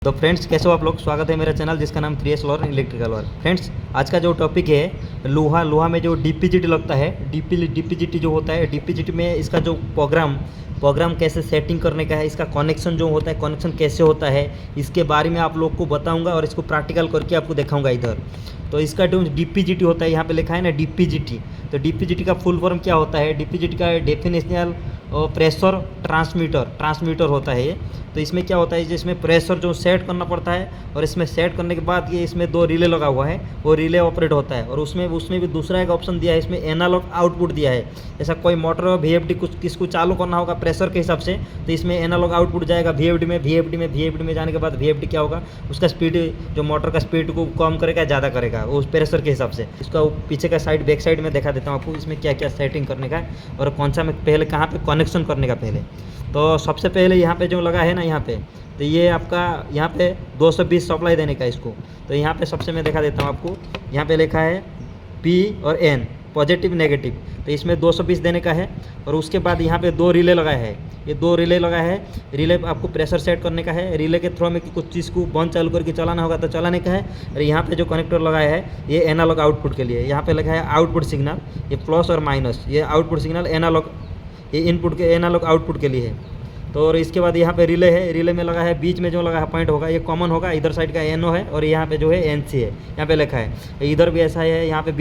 तो फ्रेंड्स, कैसे हो आप लोग। स्वागत है मेरा चैनल जिसका नाम 3S लॉर इलेक्ट्रिकल वर्क। फ्रेंड्स, आज का जो टॉपिक है लोहा में जो डीपीजीटी लगता है, डीपीजीटी जो होता है, डीपीजीटी में इसका जो प्रोग्राम कैसे सेटिंग करने का है, इसका कनेक्शन जो होता है, कनेक्शन कैसे होता है, इसके बारे में आप लोग को बताऊंगा और इसको प्रैक्टिकल करके आपको दिखाऊंगा इधर। तो इसका जो डीपीजीटी होता है, यहाँ पे लिखा है ना डीपीजीटी। तो डीपीजीटी का फुल फॉर्म क्या होता है? डीपीजीटी का डेफिनेशनल प्रेशर ट्रांसमीटर होता है ये। तो इसमें क्या होता है, जिसमें प्रेशर जो सेट करना पड़ता है और इसमें सेट करने के बाद ये इसमें दो रिले लगा हुआ है, वो रिले ऑपरेट होता है। और उसमें भी दूसरा एक ऑप्शन दिया है, इसमें एनालॉग आउटपुट दिया है। जैसा कोई मोटर और वीएफडी किसको चालू करना होगा प्रेशर के हिसाब से, तो इसमें एनालॉग आउटपुट जाएगा वीएफडी में जाने के बाद वीएफडी क्या होगा, उसका स्पीड, जो मोटर का स्पीड को कम करेगा ज़्यादा करेगा उस प्रेशर के हिसाब से। इसका पीछे का साइड बैक साइड में दिखा देता हूँ आपको, इसमें क्या क्या सेटिंग करने का है और कौन सा में पहले कहाँ पे कनेक्शन करने का। पहले तो सबसे पहले यहाँ पे जो लगा है ना, यहाँ पे तो ये आपका यहाँ पे 220 सप्लाई देने का इसको। तो यहाँ पे सबसे मैं दिखा देता हूँ आपको, यहाँ पे लिखा है P और N, पॉजिटिव नेगेटिव। तो इसमें 220 देने का है। और उसके बाद यहाँ पे दो रिले लगाया है, ये दो रिले लगा है। रिले आपको प्रेशर सेट करने का है, रिले के थ्रू में कुछ चीज़ को बंद चालू करके चलाना होगा तो चलाने का है। और यहाँ पे जो कनेक्टर लगाया है ये एनालॉग आउटपुट के लिए, यहाँ पे लिखा है आउटपुट सिग्नल, ये प्लस और माइनस, ये आउटपुट सिग्नल एनालॉग, ये इनपुट के एनालॉग आउटपुट के लिए है। तो और इसके बाद यहाँ पे रिले है, रिले में लगा है, बीच में जो लगा है पॉइंट होगा ये कॉमन होगा, इधर साइड का NO है और यहाँ पे जो है NC है, यहाँ पे लिखा है। इधर भी ऐसा है, यहाँ पे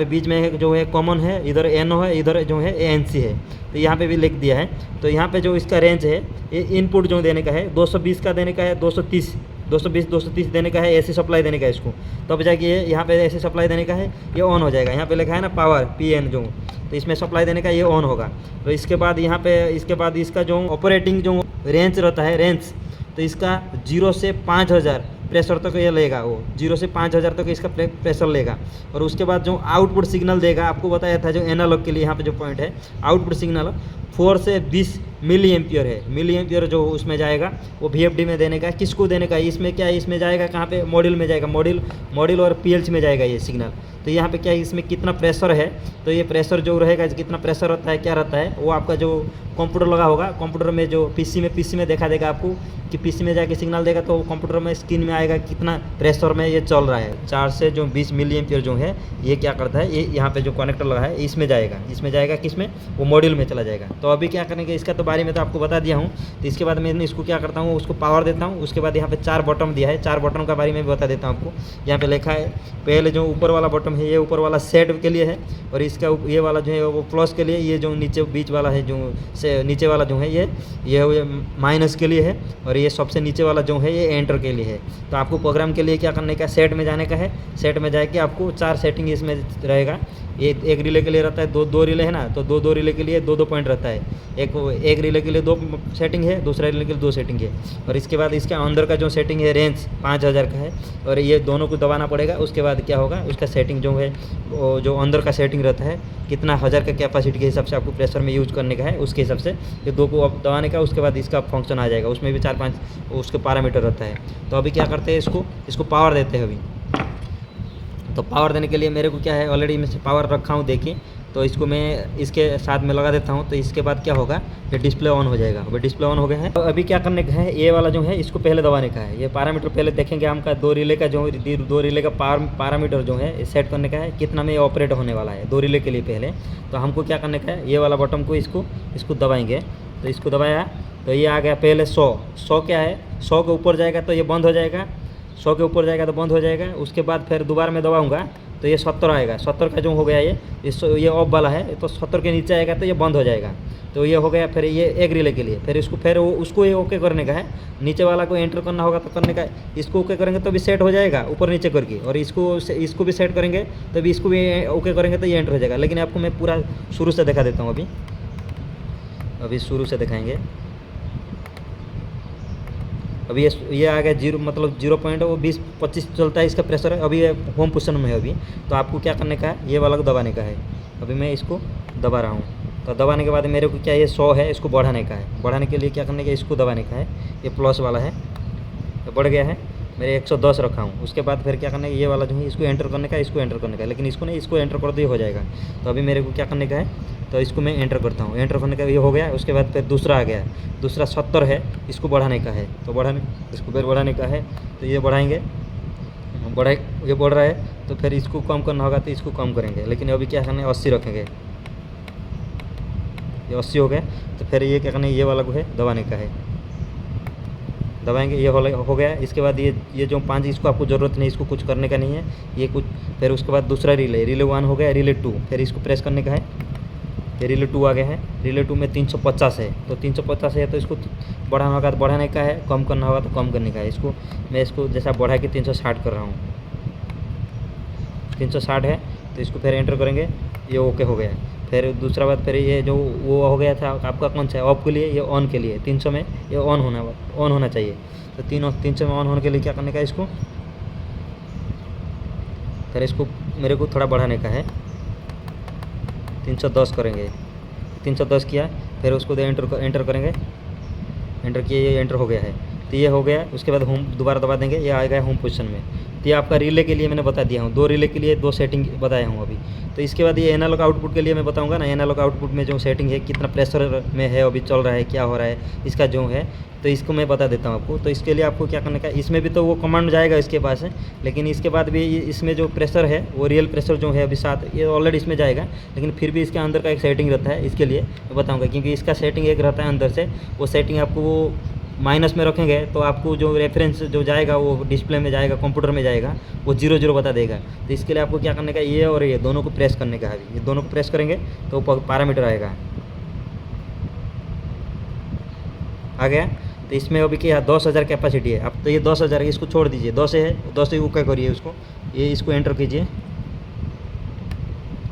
बीच में जो है कॉमन है, इधर NO है, इधर जो है NC है। तो यहाँ पे भी लिख दिया है। तो यहाँ पे जो इसका रेंज है, ये इनपुट जो देने का है 220 का देने का है, 230 देने का है, AC सप्लाई देने का है इसको। तब जाके ये यहाँ पे AC सप्लाई देने का है, ये ऑन हो जाएगा। यहाँ पे लिखा है ना पावर PN जो, तो इसमें सप्लाई देने का ये ऑन होगा। तो इसके बाद यहाँ पे इसका जो ऑपरेटिंग जो रेंज रहता है, रेंज, तो इसका 0 से 5000 प्रेशर तक ये लेगा, वो 0 से 5000 तक इसका प्रेशर लेगा। और उसके बाद जो आउटपुट सिग्नल देगा, आपको बताया था जो एनालॉग के लिए यहाँ पे जो पॉइंट है, आउटपुट सिग्नल 4 से 20 मिली एम्पियर है। मिली एम्पियर जो उसमें जाएगा वो VFD में देने का। किसको देने का? इसमें क्या है, इसमें जाएगा कहाँ पे, मॉड्यूल में जाएगा, मॉड्यूल और PLC में जाएगा ये सिग्नल। तो यहाँ पे क्या है, इसमें कितना प्रेशर है, तो ये प्रेशर जो रहेगा, कितना प्रेशर रहता है, क्या रहता है, वो आपका जो कंप्यूटर लगा होगा, कंप्यूटर में जो PC में देखा देगा आपको कि PC में जाके सिग्नल देगा, तो कंप्यूटर में स्क्रीन में आएगा कितना प्रेशर में ये चल रहा है। 4 से जो 20 मिली एम्पियर जो है, ये क्या करता है, ये यहाँ पे जो कनेक्टर लगा है इसमें जाएगा किसमें, वो मॉड्यूल में चला जाएगा। तो अभी क्या करेंगे, इसका तो बारे में तो आपको बता दिया हूँ। तो इसके बाद मैं इसको क्या करता हूँ, उसको पावर देता हूँ। उसके बाद यहाँ पे 4 बटन दिया है, 4 बटन का बारे में भी बता देता हूँ आपको। यहाँ पे लिखा है, पहले जो ऊपर वाला बटन है, ये ऊपर वाला सेट के लिए है, और इसका ये वाला जो है वो प्लस के लिए, ये जो नीचे बीच वाला है, जो से नीचे वाला जो है ये माइनस के लिए है, और ये सबसे नीचे वाला जो है ये एंटर के लिए है। तो आपको प्रोग्राम के लिए क्या करने का, सेट में जाने का है। सेट में जाके आपको 4 सेटिंग इसमें रहेगा। एक रिले के लिए रहता है, दो रिले है ना, तो दो रिले के लिए दो पॉइंट रहता है। एक रिले के लिए 2 सेटिंग है, दूसरा रिले के लिए 2 सेटिंग है। और इसके बाद इसके अंदर का जो सेटिंग है, रेंज 5000 का है, और ये दोनों को दबाना पड़ेगा। उसके बाद क्या होगा, उसका सेटिंग जो है, जो अंदर का सेटिंग रहता है, कितना 1000 का कैपेसिटी के हिसाब से आपको प्रेशर में यूज करने का है, उसके हिसाब से ये 2 को अब दबाने का। उसके बाद इसका फंक्शन आ जाएगा, उसमें भी 4-5 उसके पैरामीटर रहता है। तो अभी क्या करते हैं, इसको पावर देते हैं अभी। तो पावर देने के लिए मेरे को क्या है, ऑलरेडी मैं पावर रखा हूँ, देखिए। तो इसको मैं इसके साथ में लगा देता हूँ। तो इसके बाद क्या होगा, ये डिस्प्ले ऑन हो जाएगा। अभी डिस्प्ले ऑन हो गया है। तो अभी क्या करने का है, ये वाला जो है इसको पहले दबाने का है। ये पैरामीटर पहले देखेंगे हम का, 2 रिले का पैरामीटर जो है सेट करने का है, कितना में ये ऑपरेट होने वाला है 2 रिले के लिए पहले। तो हमको क्या करने का है, ये वाला बटन को इसको दबाएंगे। तो इसको दबाया तो ये आ गया पहले 100 क्या है, 100 के ऊपर जाएगा तो ये बंद हो जाएगा, 100 के ऊपर जाएगा तो बंद हो जाएगा। उसके बाद फिर दोबारा में दबाऊंगा तो ये 70 आएगा। 70 का जो हो गया ये ऑफ वाला है, तो 70 के नीचे आएगा तो ये बंद हो जाएगा। तो ये हो गया। फिर ये एक रिले के लिए, फिर उसको ये ओके करने का है। नीचे वाला को एंटर करना होगा तो करने का है। इसको ओके करेंगे तो भी सेट हो जाएगा ऊपर नीचे करके, और इसको भी सेट करेंगे तो भी इसको भी ओके करेंगे तो ये एंटर हो जाएगा। लेकिन आपको मैं पूरा शुरू से दिखा देता हूँ। अभी शुरू से दिखाएंगे। अभी ये आ गया 0, मतलब 0.20-25 चलता है इसका प्रेशर है। अभी ये होम पोजीशन में है अभी। तो आपको क्या करने का है, ये वाला को दबाने का है। अभी मैं इसको दबा रहा हूँ। तो दबाने के बाद मेरे को क्या, ये 100 है, इसको बढ़ाने का है। बढ़ाने के लिए क्या करने का, इसको दबाने का है। ये प्लस वाला है, तो बढ़ गया है। मेरे 110 रखा हूँ। उसके बाद फिर क्या करना है, ये वाला जो है इसको एंटर करने का है, इसको एंटर करने का है, लेकिन इसको नहीं, इसको एंटर कर दो, ये हो जाएगा। तो अभी मेरे को क्या करने का है, तो इसको मैं एंटर करता हूँ, एंटर करने का ये हो गया। उसके बाद फिर दूसरा आ गया, दूसरा 70 है, इसको बढ़ाने का है, तो बढ़ाने, इसको फिर बढ़ाने का है, तो ये बढ़ाएंगे, बढ़ाए, ये बढ़ रहा है, तो फिर इसको कम करना होगा, तो इसको कम करेंगे। लेकिन अभी क्या करना है, 80 रखेंगे, ये 80 हो गया। तो फिर ये क्या करना है, ये वाला को है दबाने का है, दबाएंगे, ये हो गया। इसके बाद ये जो 5, इसको आपको ज़रूरत नहीं, इसको कुछ करने का नहीं है, ये कुछ। फिर उसके बाद दूसरा रिले, रिले 1 हो गया, रिले 2, फिर इसको प्रेस करने का है, ये रिले 2 आ गया है। रिले 2 में 350 है, तो 350 है, तो इसको बढ़ाना होगा तो बढ़ाने का है, कम करना होगा तो कम करने का है। इसको मैं इसको जैसा बढ़ा के 360 कर रहा हूँ, 360 है, तो इसको फिर एंटर करेंगे, ये ओके हो गया। फिर दूसरा बात, फिर ये जो वो हो गया था आपका कौन सा है, ऑफ के लिए, ये ऑन के लिए 300 में ये ऑन होना चाहिए। तो 300 में ऑन होने के लिए क्या करने का है, इसको फिर इसको मेरे को थोड़ा बढ़ाने का है, 310 करेंगे, 310 किया। फिर उसको एंटर करेंगे, एंटर किए, ये एंटर हो गया है, तो ये हो गया। उसके बाद होम दोबारा दबा देंगे, ये आएगा होम पोजीशन में। तो ये आपका रिले के लिए मैंने बता दिया हूँ, 2 रिले के लिए 2 सेटिंग बताया हूँ अभी। तो इसके बाद ये एनालॉग आउटपुट के लिए मैं बताऊँगा ना, एनालॉग आउटपुट में जो सेटिंग है, कितना प्रेशर में है, अभी चल रहा है, क्या हो रहा है, इसका जो है, तो इसको मैं बता देता हूँ आपको। तो इसके लिए आपको क्या करने का, इसमें भी तो वो कमांड जाएगा इसके पास है, लेकिन इसके बाद भी इसमें जो प्रेशर है, वो रियल प्रेशर जो है अभी 7, ये ऑलरेडी इसमें जाएगा, लेकिन फिर भी इसके अंदर का एक सेटिंग रहता है, इसके लिए मैं बताऊँगा। क्योंकि इसका सेटिंग एक रहता है अंदर से, वो सेटिंग आपको वो माइनस में रखेंगे, तो आपको जो रेफरेंस जो जाएगा वो डिस्प्ले में जाएगा, कंप्यूटर में जाएगा, वो 0 बता देगा। तो इसके लिए आपको क्या करने का, ये और ये दोनों को प्रेस करने का है। ये दोनों को प्रेस करेंगे तो पैरामीटर आएगा, आ गया। तो इसमें अभी क्या 10,000 कैपेसिटी है। अब तो ये 10,000 इसको छोड़ दीजिए, 10 है, 10 ही क्या करिए उसको, ये इसको एंटर कीजिए,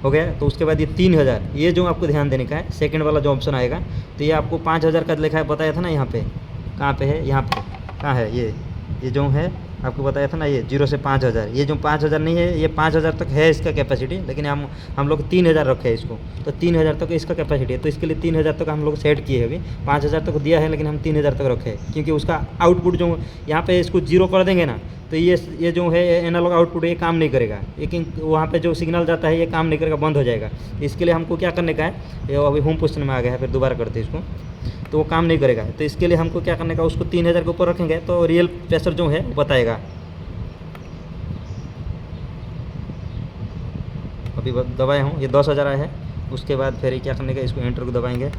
हो गया। तो उसके बाद ये 3,000, ये जो आपको ध्यान देने का है, सेकंड वाला जो ऑप्शन आएगा, तो ये आपको 5,000 का लिखा है, बताया था ना यहाँ पे, कहाँ पे है, यहाँ पे कहाँ है, ये जो है आपको बताया था ना, ये 0 से 5,000, ये जो 5,000 नहीं है, ये 5,000 तक है इसका कैपेसिटी, लेकिन हम लोग 3,000 रखे हैं इसको, तो 3,000 तक इसका कैपेसिटी है। तो इसके लिए 3,000 तक हम लोग सेट किए हैं, अभी 5,000 तक दिया है, लेकिन हम 3,000 तक रखे हैं, क्योंकि उसका आउटपुट जो यहाँ पे इसको 0 कर देंगे ना, तो ये जो है एनालॉग आउटपुट, ये काम नहीं करेगा, लेकिन वहाँ पे जो सिग्नल जाता है ये काम नहीं करेगा, बंद हो जाएगा। इसके लिए हमको क्या करने का है, ये अभी होम पोजीशन में आ गया है, फिर दोबारा करते हैं इसको, तो वो काम नहीं करेगा। तो इसके लिए हमको क्या करने का, उसको 3,000 के ऊपर रखेंगे, तो रियल प्रेशर जो है वो बताएगा। अभी दबाए हूँ, ये 10,000 आया है। उसके बाद फिर क्या करने का, इसको एंटर को दबाएंगे,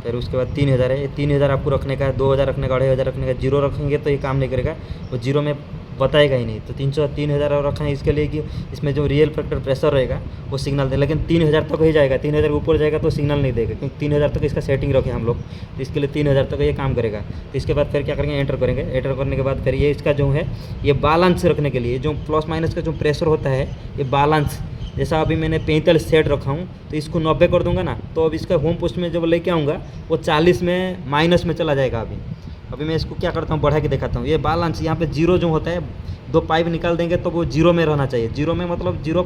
फिर उसके बाद 3,000 है, ये 3,000 आपको रखने का है, 2,000 रखने का, 2,500 रखने का। 0 रखेंगे तो ये काम नहीं करेगा, वो 0 में बताएगा ही नहीं। तो 3,000 और रखना है इसके लिए कि इसमें जो रियल फैक्टर प्रेशर रहेगा वो सिग्नल दे, लेकिन 3,000 तक ही जाएगा, 3,000 के ऊपर जाएगा तो सिग्नल नहीं देगा, क्योंकि 3,000 तक इसका सेटिंग रखे हम लोग, तो इसके लिए 3,000 तक ये काम करेगा। तो इसके बाद फिर क्या करेंगे, एंटर करेंगे, एंटर करने के बाद फिर ये इसका जो है, ये बैलेंस रखने के लिए, जो प्लस माइनस का जो प्रेशर होता है, ये बैलेंस, जैसा अभी मैंने 45 सेट रखा हूँ, तो इसको 90 कर दूंगा ना, तो अब इसका होम पोस्ट में जब लेके आऊँगा वो 40 में माइनस में चला जाएगा। अभी मैं इसको क्या करता हूँ, बढ़ा के दिखाता हूँ। ये बैलेंस यहाँ पे 0 जो होता है, 2 पाइप निकाल देंगे तो वो 0 में रहना चाहिए। 0 में मतलब 0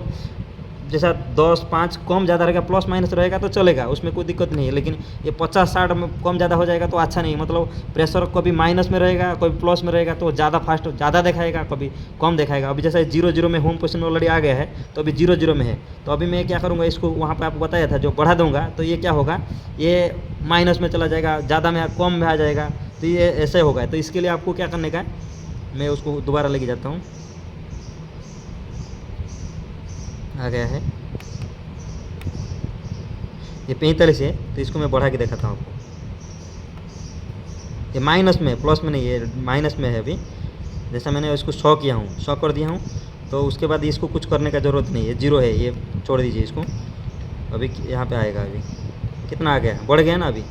जैसा 10, 5 कम ज़्यादा रहेगा, प्लस माइनस रहेगा तो चलेगा, उसमें कोई दिक्कत नहीं है। लेकिन ये 50, 60 में कम ज़्यादा हो जाएगा तो अच्छा नहीं, मतलब प्रेशर कभी माइनस में रहेगा, कभी प्लस में रहेगा, तो ज़्यादा फास्ट ज़्यादा दिखाएगा, कभी कम दिखाएगा। अभी जैसे 0 में होम पोजीशन ऑलरेडी आ गया है, तो अभी 0 में है। तो अभी मैं क्या करूँगा, इसको वहाँ पर आपको बताया था, जो बढ़ा दूँगा तो ये क्या होगा, ये माइनस में चला जाएगा, ज़्यादा में कम में आ जाएगा, तो ये ऐसे होगा। तो इसके लिए आपको क्या करने का है, मैं उसको दोबारा लेके जाता हूँ, आ गया है, ये 45 है, तो इसको मैं बढ़ा के दिखाता हूँ आपको। ये माइनस में, प्लस में नहीं, ये माइनस में है। अभी जैसा मैंने इसको 100 किया हूँ, 100 कर दिया हूँ, तो उसके बाद इसको कुछ करने का ज़रूरत नहीं है, 0 है, ये छोड़ दीजिए इसको। अभी यहाँ पे आएगा, अभी कितना आ गया, बढ़ गया ना अभी,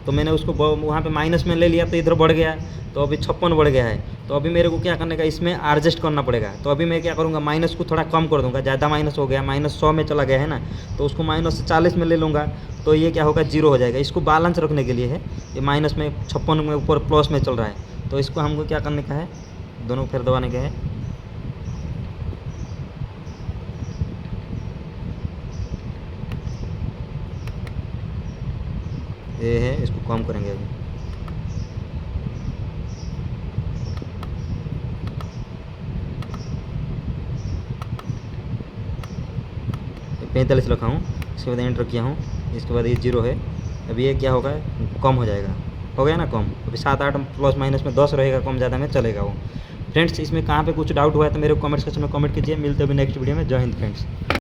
तो मैंने उसको वहाँ पे माइनस में ले लिया तो इधर बढ़ गया, तो अभी 56 बढ़ गया है। तो अभी मेरे को क्या करने का, इसमें एडजस्ट करना पड़ेगा। तो अभी मैं क्या करूँगा, माइनस को थोड़ा कम कर दूँगा, ज़्यादा माइनस हो गया, -100 में चला गया है ना, तो उसको -40 में ले लूँगा, तो ये क्या होगा, 0 हो जाएगा। इसको बैलेंस रखने के लिए है, ये माइनस में 56 में ऊपर प्लस में चल रहा है, तो इसको हमको क्या करने का है, दोनों फिर दबाने का है, ये है, इसको कम करेंगे अभी। 45 रखा हूँ, इसके बाद एंटर किया हूँ, इसके बाद ये 0 है। अब ये क्या होगा, कम हो जाएगा, हो गया ना कम। अभी 7-8 प्लस माइनस में 10 रहेगा, कम ज़्यादा में चलेगा वो। फ्रेंड्स इसमें कहाँ पे कुछ डाउट हुआ है तो मेरे को कमेंट सेक्शन में कमेंट कीजिए। मिलते हैं अभी नेक्स्ट वीडियो में। जय हिंद फ्रेंड्स।